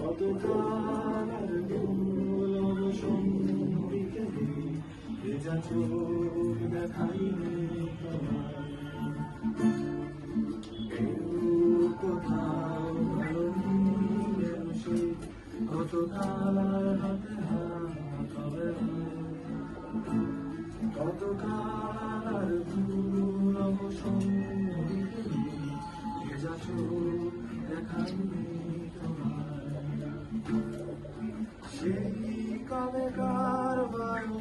কতকাল আর ভুল অবসন বিকেলে ভেজা চোখ দেখাইবে তোমায়। কেউ কোথাও ভালো নিলেন সে কতকাল আর হাতে হাত হবে না। কতকাল আর ভুল অবসন বিকেলে ভেজা চোখ দেখাইবে তোমায়। সেই কালেকার বায়ু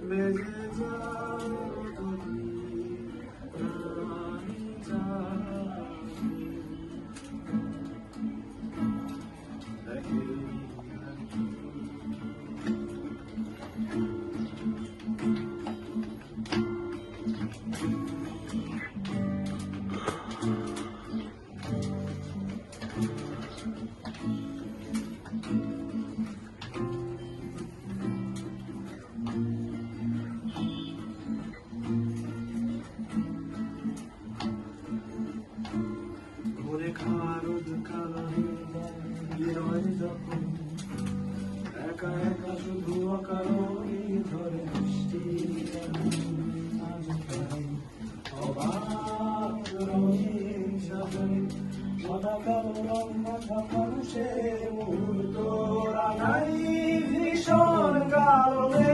বেজে যায় কতদিন প্রাণী যায়। ভোরে খারদ কালারে বিরয় যখন একা একা শুধু অকারণে ধরে বৃষ্টি আজ তাই অবাক রঙিন সাজনে সাদা কালো রং মাখা মানুষের মুহূর্ত রাঙাই ভীষণ কারণে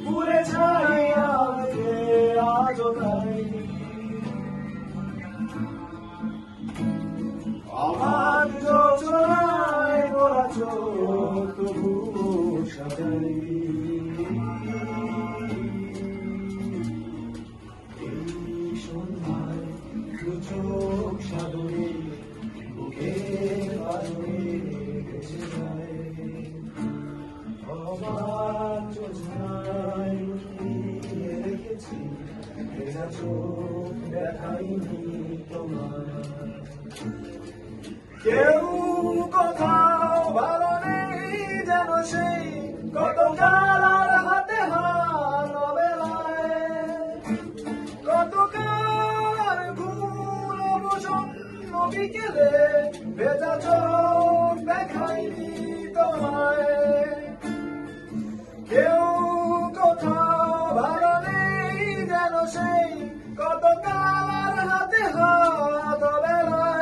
পুরে ছাই আগে আজও তাই। আমার যোজনায় মোরা চোখ তবু সাজাই। এই সন্ধ্যায় দু চোখ সাদরে বুকের পাজরে বেঁচে যায়। আমার যোজনায় লুকিয়ে রেখেছি ভেজা চোখ দেখাইনি তোমায়। কেউ কোথাও ভালো নেই যেন সেই কতকাল আর হাতে হাত অবেলায়। কতকাল ভুল অবসন্ন বিকেলে ভেজা চোখ দেখাইনি তোমায়। কেউ কোথাও ভালো নেই যেন সেই কতকাল আর হাতে হাত অবেলায়।